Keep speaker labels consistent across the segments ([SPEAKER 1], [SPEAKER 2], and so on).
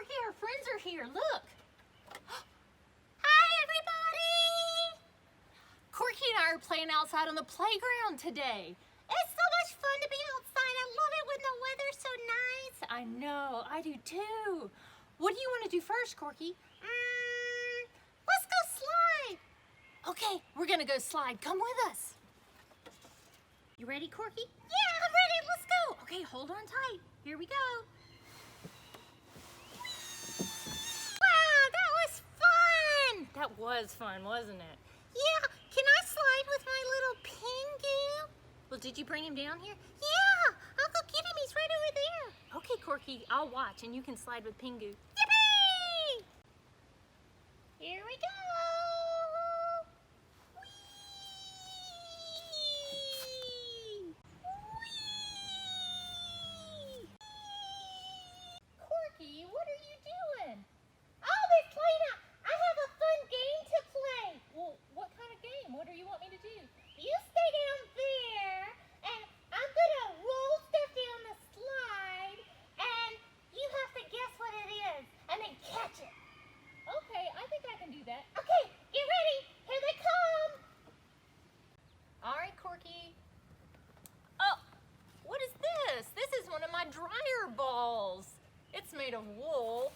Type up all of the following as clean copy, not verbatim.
[SPEAKER 1] Corky, our friends are here. Look. Hi, everybody. Corky and I are playing outside on the playground today. It's so much fun to be outside. I love it when the weather's so nice. I know, I do too. What do you want to do first, Corky? Let's go slide. Okay, we're gonna go slide. Come with us. You ready, Corky? Yeah, I'm ready. Let's go. Okay, hold on tight. Here we go. Wow, that was fun. That was fun, wasn't it? Yeah, can I slide with my little Pingu? Well, did you bring him down here? Yeah, I'll go get him. He's right over there. Okay, Corky, I'll watch and you can slide with Pingu. Yippee! Here we go. What are you doing? Oh, they're playing I have a fun game to play. Well, what kind of game? What do you want me to do? You stay down there, and I'm going to roll stuff down the slide, and you have to guess what it is, and then catch it. Okay, I think I can do that. Okay, get ready. Here they come. All right, Corky. Oh, what is this? This is one of my dryer balls. It's made of wool.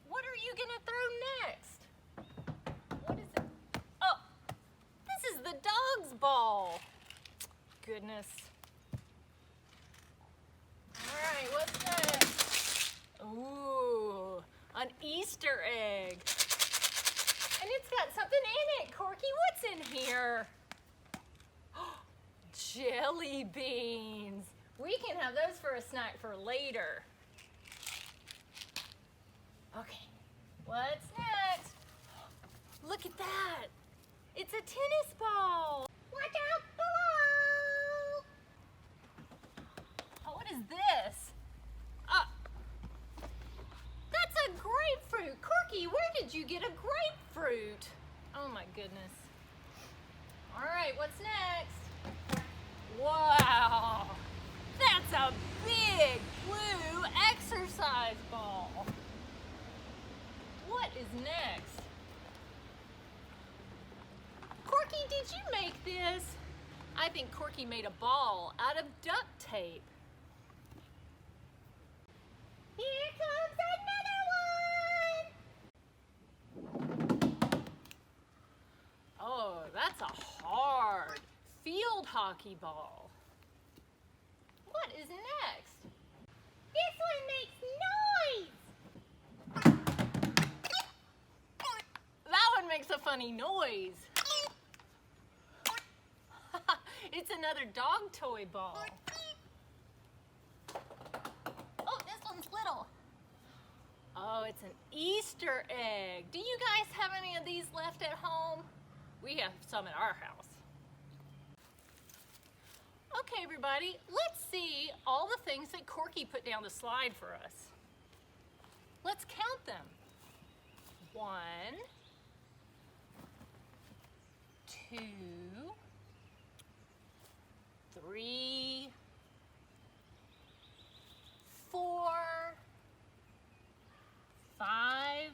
[SPEAKER 1] What are you gonna throw next? What is it? Oh, this is the dog's ball. Goodness. All right, what's next? Ooh, an Easter egg. And it's got something in it, Corky. What's in here? Jelly beans. We can have those for a snack for later. Okay, what's next? Look at that. It's a tennis ball. Watch out below. Oh, what is this? That's a grapefruit. Corky, where did you get a grapefruit? Oh my goodness. All right, what's next? Wow, that's a big blue exercise ball. What is next? Corky, did you make this? I think Corky made a ball out of duct tape. Here comes another one! Oh, that's a hard field hockey ball. What is next? This one makes noise! Makes a funny noise. It's another dog toy ball. Oh, this one's little. Oh, it's an Easter egg. Do you guys have any of these left at home? We have some at our house. Okay, everybody, let's see all the things that Corky put down the slide for us. Let's count them. 1, 2, 3, 4, 5,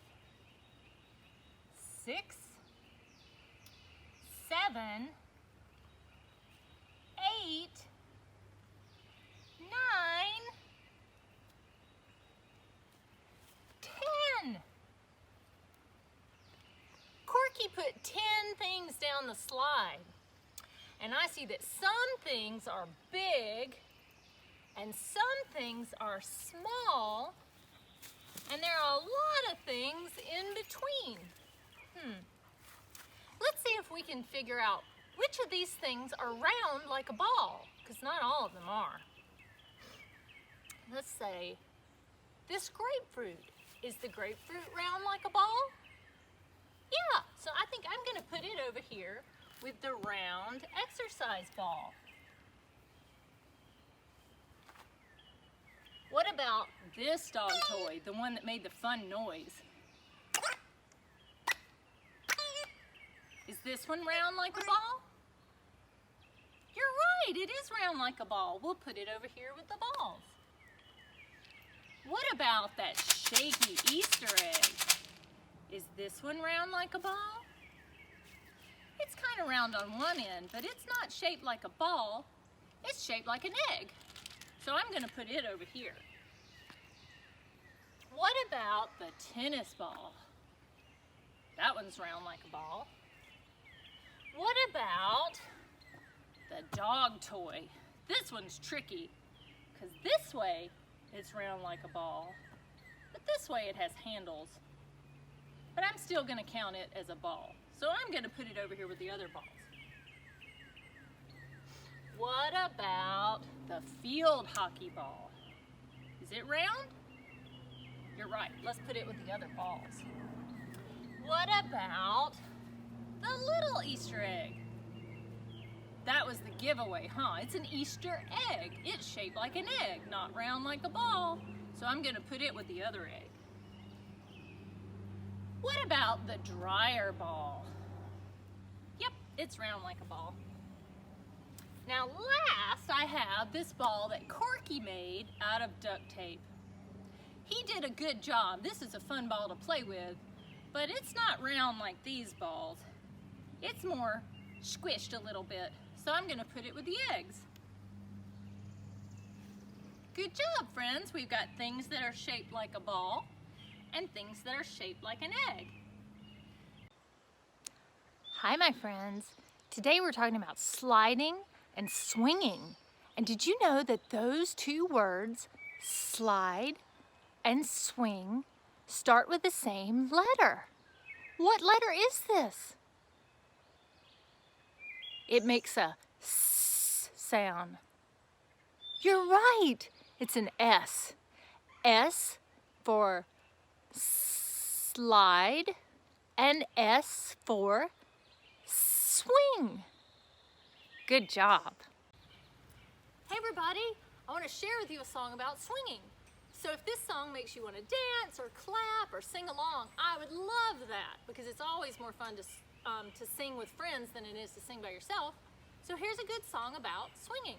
[SPEAKER 1] 6, 7, 8, 9, 10. Corky put 10 things down the slide, and I see that some things are big and some things are small, and there are a lot of things in between. Let's see if we can figure out which of these things are round like a ball, because not all of them are. Let's say this grapefruit. Is the grapefruit round like a ball? Yeah, so I think I'm going to put it over here with the round exercise ball. What about this dog toy, the one that made the fun noise? Is this one round like a ball? You're right, it is round like a ball. We'll put it over here with the balls.
[SPEAKER 2] What about that shaky Easter egg? Is this one round like a ball? It's kind of round on one end, but it's not shaped like a ball. It's shaped like an egg. So I'm going to put it over here. What about the tennis ball? That one's round like a ball. What about the dog toy? This one's tricky because this way it's round like a ball, but this way it has handles. But I'm still going to count it as a ball. So I'm going to put it over here with the other balls. What about the field hockey ball? Is it round? You're right. Let's put it with the other balls. What about the little Easter egg? That was the giveaway, huh? It's an Easter egg. It's shaped like an egg, not round like a ball. So I'm going to put it with the other egg. What about the dryer ball? Yep, it's round like a ball. Now last I have this ball that Corky made out of duct tape. He did a good job. This is a fun ball to play with, but it's not round like these balls. It's more squished a little bit, so I'm going to put it with the eggs. Good job, friends. We've got things that are shaped like a ball and things that are shaped like an egg.
[SPEAKER 3] Hi, my friends. Today we're talking about sliding and swinging. And did you know that those two words, slide and swing, start with the same letter? What letter is this? It makes a S sound. You're right. It's an S. S for slide and S for swing. Good job.
[SPEAKER 2] Hey everybody, I want to share with you a song about swinging. So if this song makes you want to dance or clap or sing along, I would love that because it's always more fun to sing with friends than it is to sing by yourself. So here's a good song about swinging.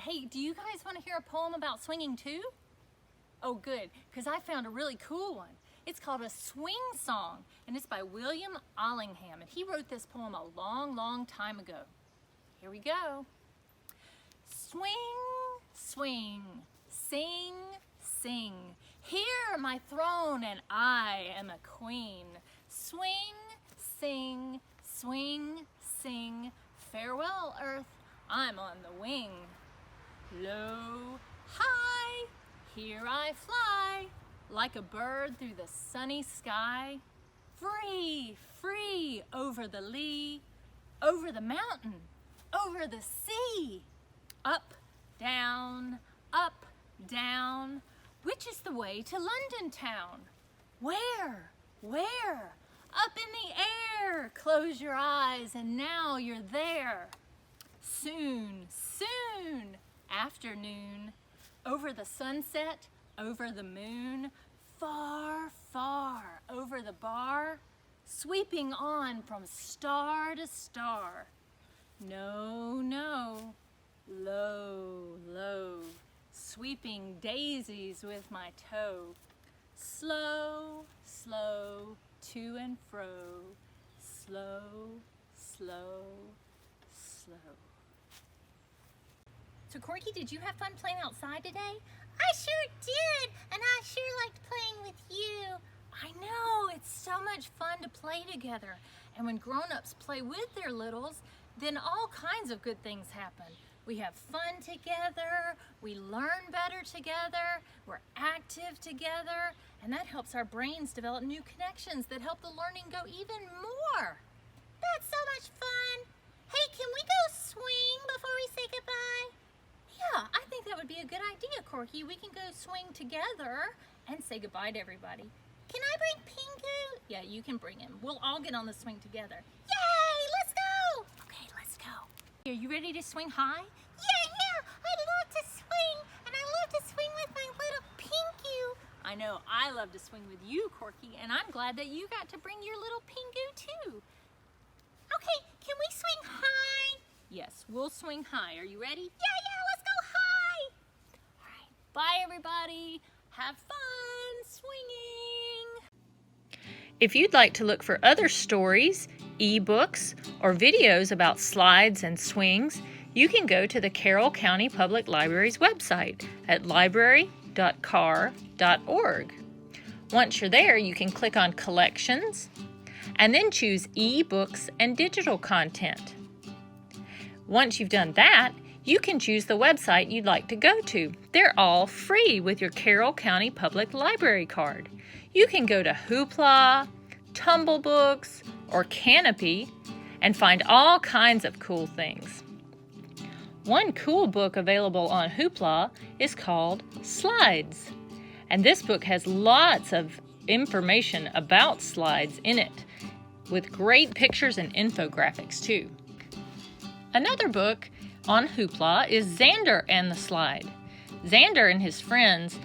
[SPEAKER 2] Hey, do you guys want to hear a poem about swinging too? Oh, good, because I found a really cool one. It's called A Swing Song, and it's by William Allingham, and he wrote this poem a long, long time ago. Here we go. Swing, swing, Sing, sing. Hear my throne and I am a queen. Swing, sing, swing, sing. Farewell, earth, I'm on the wing. Low, high, here I fly, like a bird through the sunny sky. Free, free, over the lea, over the mountain, over the sea. Up, down, which is the way to London town? Where, where? Up in the air, close your eyes and now you're there. Soon, soon, afternoon, over the sunset, over the moon, far, far, over the bar, sweeping on from star to star. No, no, low, low, sweeping daisies with my toe. Slow, slow, to and fro, slow, slow, slow. So Corky, did you have fun playing outside today?
[SPEAKER 1] I sure did, and I sure liked playing with you.
[SPEAKER 2] I know, it's so much fun to play together. And when grown-ups play with their littles, then all kinds of good things happen. We have fun together, we learn better together, we're active together, and that helps our brains develop new connections that help the learning go even more.
[SPEAKER 1] That's so much fun. Hey, can we go swing before we say goodbye?
[SPEAKER 2] Yeah, I think that would be a good idea, Corky. We can go swing together and say goodbye to everybody.
[SPEAKER 1] Can I bring Pingu?
[SPEAKER 2] Yeah, you can bring him. We'll all get on the swing together.
[SPEAKER 1] Yay, let's go.
[SPEAKER 2] Okay, let's go. Are you ready to swing high?
[SPEAKER 1] Yeah, I'd love to swing, and I love to swing with my little Pingu.
[SPEAKER 2] I know, I love to swing with you, Corky, and I'm glad that you got to bring your little Pingu too.
[SPEAKER 1] Okay, can we swing high?
[SPEAKER 2] Yes, we'll swing high. Are you ready?
[SPEAKER 1] Yeah, let's go high.
[SPEAKER 2] All right, bye everybody. Have fun swinging. If you'd like to look for other stories, ebooks, or videos about slides and swings, you can go to the Carroll County Public Library's website at library.car.org. Once you're there, you can click on Collections and then choose eBooks and Digital Content. Once you've done that, you can choose the website you'd like to go to. They're all free with your Carroll County Public Library card. You can go to Hoopla, Tumble Books, or Canopy and find all kinds of cool things. One cool book available on Hoopla is called Slides, and this book has lots of information about slides in it, with great pictures and infographics too. Another book on Hoopla is Xander and the Slide. Xander and his friends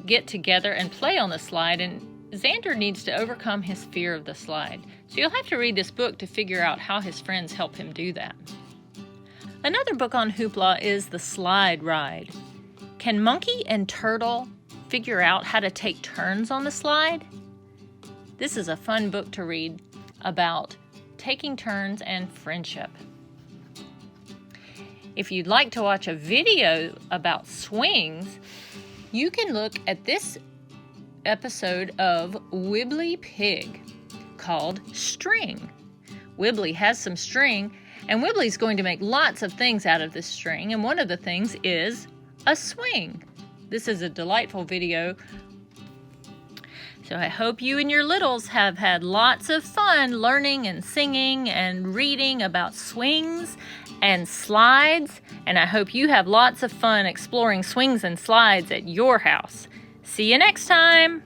[SPEAKER 2] get together and play on the slide, and Xander needs to overcome his fear of the slide. So you'll have to read this book to figure out how his friends help him do that. Another book on Hoopla is The Slide Ride. Can Monkey and Turtle figure out how to take turns on the slide? This is a fun book to read about taking turns and friendship. If you'd like to watch a video about swings, you can look at this episode of Wibbly Pig called String. Wibbly has some string, and Wibbly's going to make lots of things out of this string, and one of the things is a swing. This is a delightful video. So I hope you and your littles have had lots of fun learning and singing and reading about swings and slides, and I hope you have lots of fun exploring swings and slides at your house. See you next time!